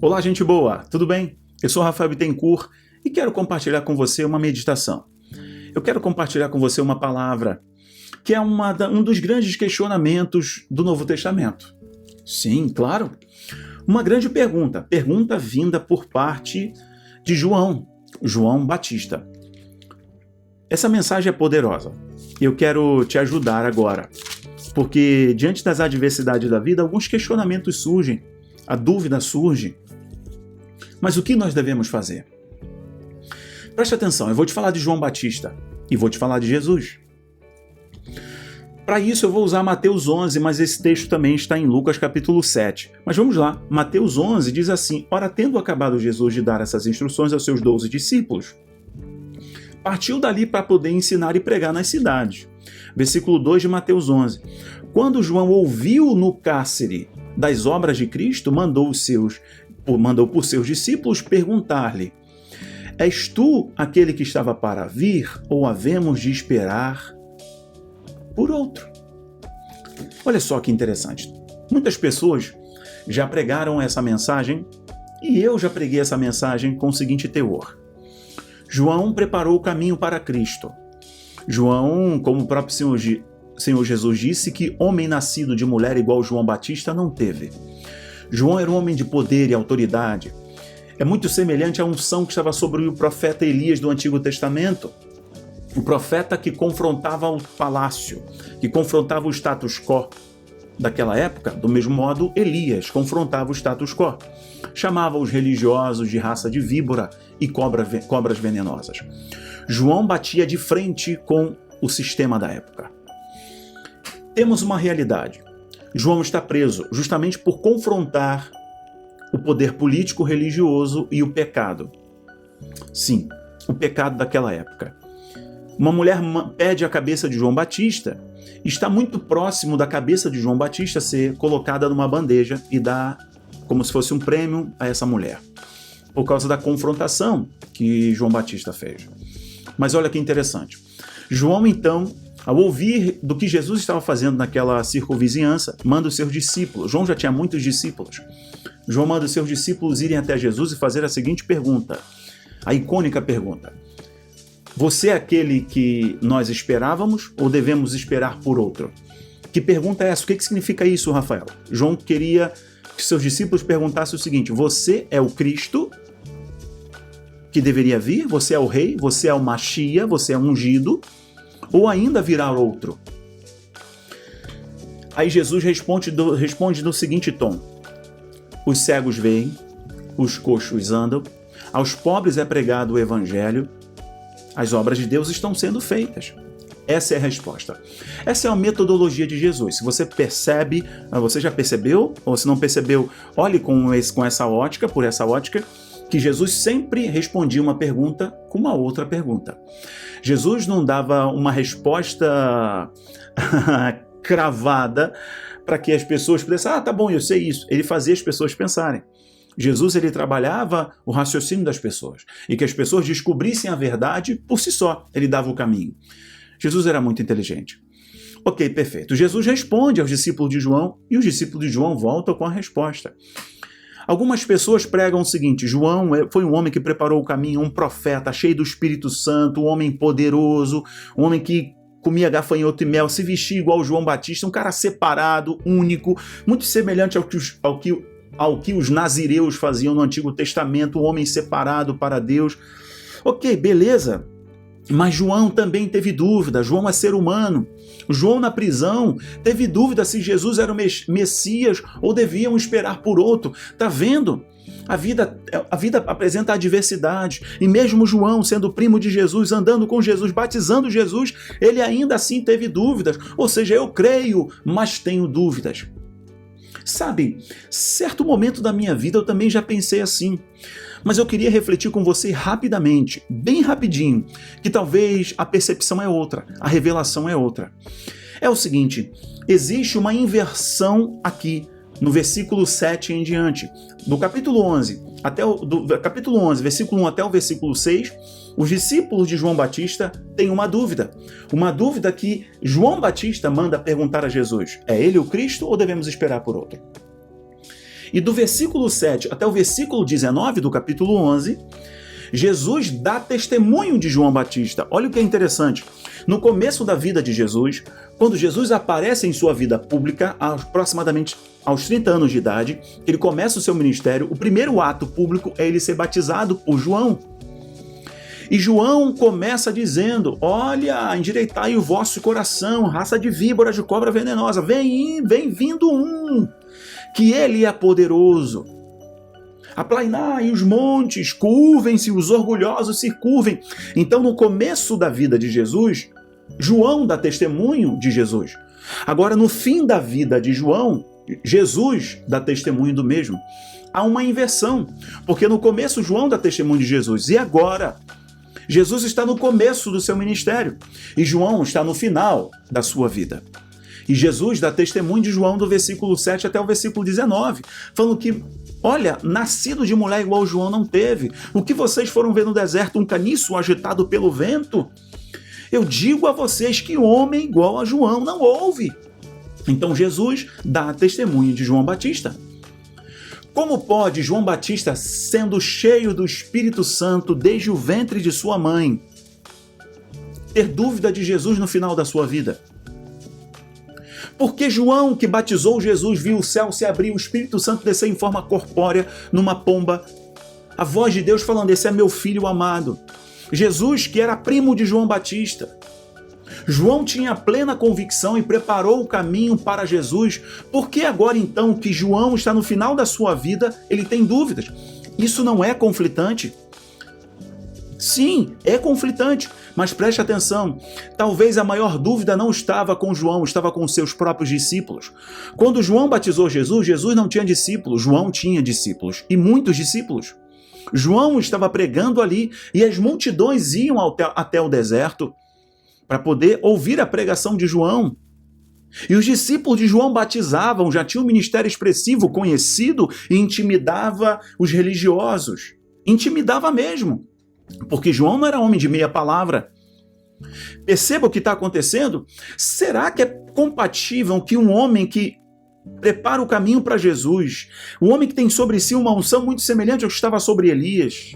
Olá, gente boa, tudo bem? Eu sou Rafael Bittencourt e quero compartilhar com você uma meditação. Eu quero compartilhar com você uma palavra que é um dos grandes questionamentos do Novo Testamento. Sim, claro. Uma grande pergunta vinda por parte de João Batista. Essa mensagem é poderosa e eu quero te ajudar agora, porque diante das adversidades da vida, alguns questionamentos surgem, a dúvida surge. Mas o que nós devemos fazer? Preste atenção, eu vou te falar de João Batista e vou te falar de Jesus. Para isso eu vou usar Mateus 11, mas esse texto também está em Lucas capítulo 7. Mas vamos lá, Mateus 11 diz assim: Ora, tendo acabado Jesus de dar essas instruções aos seus 12 discípulos, partiu dali para poder ensinar e pregar nas cidades. Versículo 2 de Mateus 11. Quando João ouviu no cárcere das obras de Cristo, mandou por seus discípulos perguntar-lhe: És tu aquele que estava para vir, ou havemos de esperar por outro? Olha só que interessante. Muitas pessoas já pregaram essa mensagem e eu já preguei essa mensagem com o seguinte teor: João preparou o caminho para Cristo. João, como o próprio Senhor Jesus disse, que homem nascido de mulher igual João Batista não teve. João era um homem de poder e autoridade. É muito semelhante à unção que estava sobre o profeta Elias do Antigo Testamento. O profeta que confrontava o palácio, que confrontava o status quo daquela época. Do mesmo modo, Elias confrontava o status quo. Chamava os religiosos de raça de víbora e cobras venenosas. João batia de frente com o sistema da época. Temos uma realidade. João está preso justamente por confrontar o poder político, religioso e o pecado. Sim, o pecado daquela época. Uma mulher pede a cabeça de João Batista, está muito próximo da cabeça de João Batista ser colocada numa bandeja e dar como se fosse um prêmio a essa mulher, por causa da confrontação que João Batista fez. Mas olha que interessante. João, então, ao ouvir do que Jesus estava fazendo naquela circunvizinhança, manda os seus discípulos. João já tinha muitos discípulos. João manda os seus discípulos irem até Jesus e fazer a seguinte pergunta, a icônica pergunta: Você é aquele que nós esperávamos ou devemos esperar por outro? Que pergunta é essa? O que significa isso, Rafael? João queria que seus discípulos perguntassem o seguinte: Você é o Cristo que deveria vir? Você é o rei? Você é o Machia? Você é ungido? Ou ainda virá outro? Aí Jesus responde no seguinte tom: Os cegos veem, os coxos andam, aos pobres é pregado o evangelho, as obras de Deus estão sendo feitas. Essa é a resposta. Essa é a metodologia de Jesus. Se você percebe, você já percebeu? Ou se não percebeu, olhe com essa ótica, por essa ótica, que Jesus sempre respondia uma pergunta com uma outra pergunta. Jesus não dava uma resposta cravada para que as pessoas pudessem, tá bom, eu sei isso. Ele fazia as pessoas pensarem. Jesus, ele trabalhava o raciocínio das pessoas e que as pessoas descobrissem a verdade por si só. Ele dava o caminho. Jesus era muito inteligente. Ok, perfeito. Jesus responde aos discípulos de João e os discípulos de João voltam com a resposta. Algumas pessoas pregam o seguinte: João foi um homem que preparou o caminho, um profeta cheio do Espírito Santo, um homem poderoso, um homem que comia gafanhoto e mel, se vestia igual João Batista, um cara separado, único, muito semelhante ao que os nazireus faziam no Antigo Testamento, um homem separado para Deus. Ok, beleza. Mas João também teve dúvida. João é ser humano. João na prisão teve dúvida se Jesus era o Messias ou deviam esperar por outro. Tá vendo? A vida apresenta adversidade. E mesmo João, sendo primo de Jesus, andando com Jesus, batizando Jesus, ele ainda assim teve dúvidas. Ou seja, eu creio, mas tenho dúvidas. Sabe, certo momento da minha vida eu também já pensei assim. Mas eu queria refletir com você rapidamente, bem rapidinho, que talvez a percepção é outra, a revelação é outra. É o seguinte, existe uma inversão aqui no versículo 7 em diante. Do capítulo 11, versículo 1 até o versículo 6, os discípulos de João Batista têm uma dúvida que João Batista manda perguntar a Jesus: é ele o Cristo ou devemos esperar por outro? E do versículo 7 até o versículo 19 do capítulo 11, Jesus dá testemunho de João Batista. Olha o que é interessante. No começo da vida de Jesus, quando Jesus aparece em sua vida pública, aproximadamente aos 30 anos de idade, ele começa o seu ministério, o primeiro ato público é ele ser batizado por João. E João começa dizendo: olha, endireitai o vosso coração, raça de víbora, de cobra venenosa, vem vindo um, que ele é poderoso. Aplainai os montes, curvem-se, os orgulhosos se curvem. Então, no começo da vida de Jesus, João dá testemunho de Jesus. Agora, no fim da vida de João, Jesus dá testemunho do mesmo. Há uma inversão, porque no começo João dá testemunho de Jesus, e agora Jesus está no começo do seu ministério, e João está no final da sua vida. E Jesus dá testemunho de João do versículo 7 até o versículo 19, falando que, olha, nascido de mulher igual João não teve. O que vocês foram ver no deserto, um caniço agitado pelo vento? Eu digo a vocês que homem igual a João não houve. Então Jesus dá testemunho de João Batista. Como pode João Batista, sendo cheio do Espírito Santo desde o ventre de sua mãe, ter dúvida de Jesus no final da sua vida? Porque João, que batizou Jesus, viu o céu se abrir, o Espírito Santo descer em forma corpórea numa pomba, a voz de Deus falando: esse é meu filho amado. Jesus, que era primo de João Batista. João tinha plena convicção e preparou o caminho para Jesus. Por que agora então que João está no final da sua vida, ele tem dúvidas? Isso não é conflitante? Sim, é conflitante, mas preste atenção, talvez a maior dúvida não estava com João, estava com seus próprios discípulos. Quando João batizou Jesus, Jesus não tinha discípulos, João tinha discípulos, e muitos discípulos. João estava pregando ali, e as multidões iam até o deserto para poder ouvir a pregação de João. E os discípulos de João batizavam, já tinham um ministério expressivo, conhecido, e intimidava os religiosos. Intimidava mesmo. Porque João não era homem de meia palavra. Perceba o que está acontecendo? Será que é compatível que um homem que prepara o caminho para Jesus, um homem que tem sobre si uma unção muito semelhante ao que estava sobre Elias,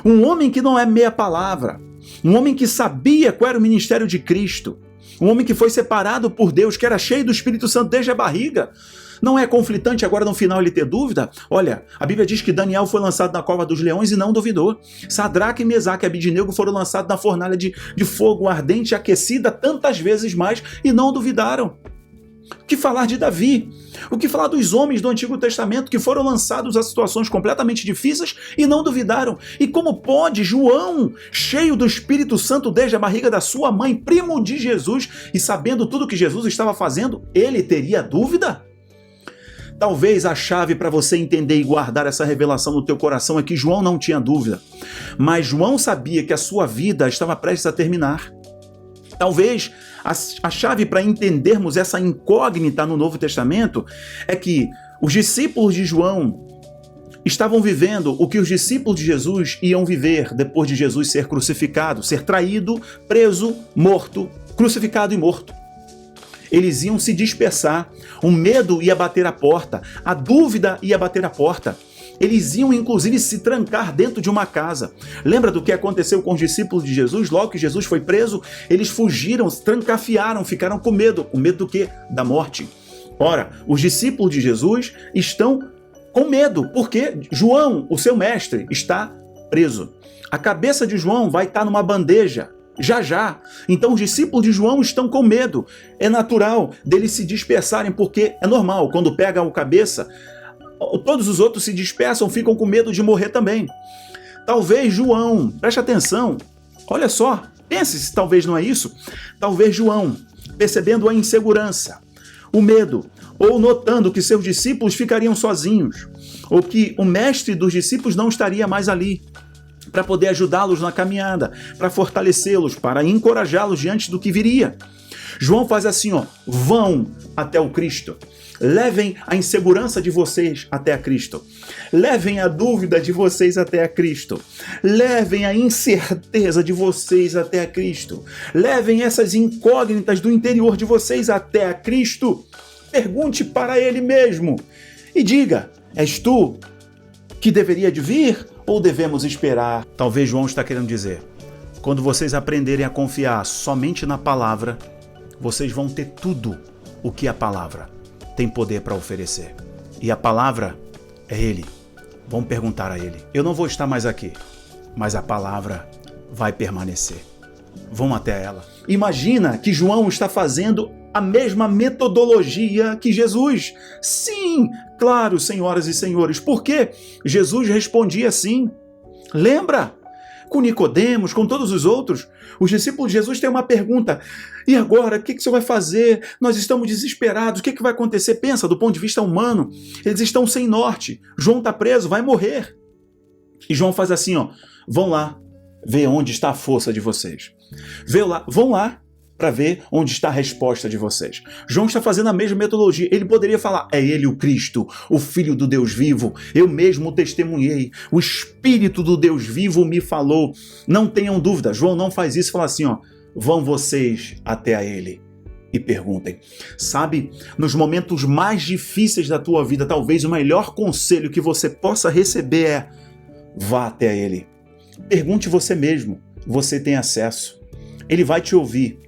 um homem que não é meia palavra, um homem que sabia qual era o ministério de Cristo, um homem que foi separado por Deus, que era cheio do Espírito Santo desde a barriga, não é conflitante agora no final ele ter dúvida? Olha, a Bíblia diz que Daniel foi lançado na cova dos leões e não duvidou. Sadraque, Mesaque e Abidnego foram lançados na fornalha de fogo ardente e aquecida tantas vezes mais e não duvidaram. O que falar de Davi? O que falar dos homens do Antigo Testamento que foram lançados a situações completamente difíceis e não duvidaram? E como pode João, cheio do Espírito Santo desde a barriga da sua mãe, primo de Jesus, e sabendo tudo que Jesus estava fazendo, ele teria dúvida? Talvez a chave para você entender e guardar essa revelação no teu coração é que João não tinha dúvida, mas João sabia que a sua vida estava prestes a terminar. Talvez a chave para entendermos essa incógnita no Novo Testamento é que os discípulos de João estavam vivendo o que os discípulos de Jesus iam viver depois de Jesus ser crucificado, ser traído, preso, morto, crucificado e morto. Eles iam se dispersar, o medo ia bater a porta, a dúvida ia bater a porta. Eles iam, inclusive, se trancar dentro de uma casa. Lembra do que aconteceu com os discípulos de Jesus? Logo que Jesus foi preso, eles fugiram, trancafiaram, ficaram com medo. Com medo do quê? Da morte. Ora, os discípulos de Jesus estão com medo, porque João, o seu mestre, está preso. A cabeça de João vai estar numa bandeja, já. Então os discípulos de João estão com medo. É natural deles se dispersarem, porque é normal, quando pega a cabeça, todos os outros se dispersam, ficam com medo de morrer também. Talvez João, preste atenção, olha só, pense se talvez não é isso. Talvez João, percebendo a insegurança, o medo, ou notando que seus discípulos ficariam sozinhos, ou que o mestre dos discípulos não estaria mais ali, para poder ajudá-los na caminhada, para fortalecê-los, para encorajá-los diante do que viria. João faz assim, vão até o Cristo. Levem a insegurança de vocês até a Cristo. Levem a dúvida de vocês até a Cristo. Levem a incerteza de vocês até a Cristo. Levem essas incógnitas do interior de vocês até a Cristo. Pergunte para Ele mesmo. e diga: és tu que deveria de vir ou devemos esperar? Talvez João está querendo dizer: quando vocês aprenderem a confiar somente na palavra, vocês vão ter tudo o que a palavra tem poder para oferecer. E a palavra é Ele. Vão perguntar a Ele. Eu não vou estar mais aqui, mas a palavra vai permanecer. Vão até ela. Imagina que João está fazendo a mesma metodologia que Jesus. Sim, claro, senhoras e senhores, porque Jesus respondia assim. Lembra? Com Nicodemos, com todos os outros, os discípulos de Jesus têm uma pergunta: e agora, o que o Senhor vai fazer? Nós estamos desesperados, o que vai acontecer? Pensa, do ponto de vista humano, eles estão sem norte, João está preso, vai morrer. E João faz assim, vão lá ver onde está a força de vocês. Vão lá para ver onde está a resposta de vocês. João está fazendo a mesma metodologia. Ele poderia falar: é ele o Cristo, o Filho do Deus vivo. Eu mesmo testemunhei. O Espírito do Deus vivo me falou. Não tenham dúvida. João não faz isso. Fala assim, vão vocês até a ele e perguntem. Sabe, nos momentos mais difíceis da tua vida, talvez o melhor conselho que você possa receber é: vá até ele. Pergunte você mesmo. Você tem acesso. Ele vai te ouvir.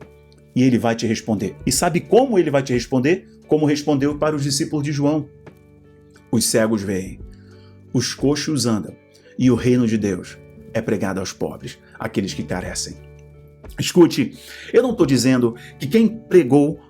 E ele vai te responder. E sabe como ele vai te responder? Como respondeu para os discípulos de João. Os cegos veem, os coxos andam, e o reino de Deus é pregado aos pobres, aqueles que carecem. Escute, eu não estou dizendo que quem pregou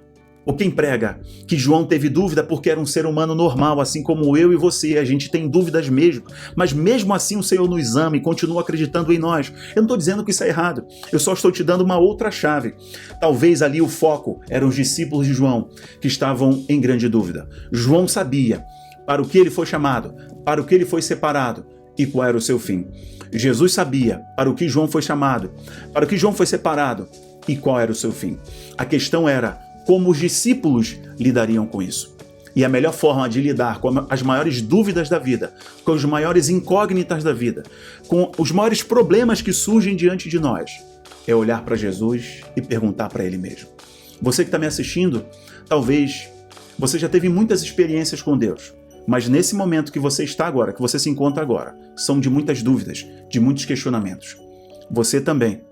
ou quem prega que João teve dúvida porque era um ser humano normal, assim como eu e você, a gente tem dúvidas mesmo, mas mesmo assim o Senhor nos ama e continua acreditando em nós. Eu não estou dizendo que isso é errado, eu só estou te dando uma outra chave. Talvez ali o foco eram os discípulos de João, que estavam em grande dúvida. João sabia para o que ele foi chamado, para o que ele foi separado e qual era o seu fim. Jesus sabia para o que João foi chamado, para o que João foi separado e qual era o seu fim. A questão era como os discípulos lidariam com isso. E a melhor forma de lidar com as maiores dúvidas da vida, com as maiores incógnitas da vida, com os maiores problemas que surgem diante de nós, é olhar para Jesus e perguntar para Ele mesmo. Você que está me assistindo, talvez você já teve muitas experiências com Deus, mas nesse momento que você está agora, que você se encontra agora, são de muitas dúvidas, de muitos questionamentos. Você também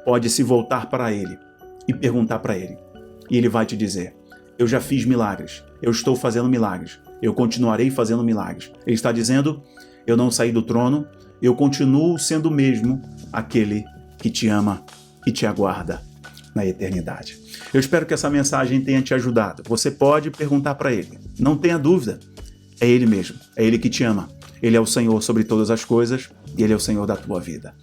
pode se voltar para Ele e perguntar para Ele. E Ele vai te dizer: eu já fiz milagres, eu estou fazendo milagres, eu continuarei fazendo milagres. Ele está dizendo: eu não saí do trono, eu continuo sendo o mesmo, aquele que te ama e te aguarda na eternidade. Eu espero que essa mensagem tenha te ajudado. Você pode perguntar para Ele, não tenha dúvida, é Ele mesmo, é Ele que te ama. Ele é o Senhor sobre todas as coisas e Ele é o Senhor da tua vida.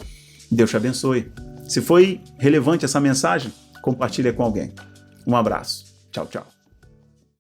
Deus te abençoe. Se foi relevante essa mensagem, compartilha com alguém. Um abraço. Tchau, tchau.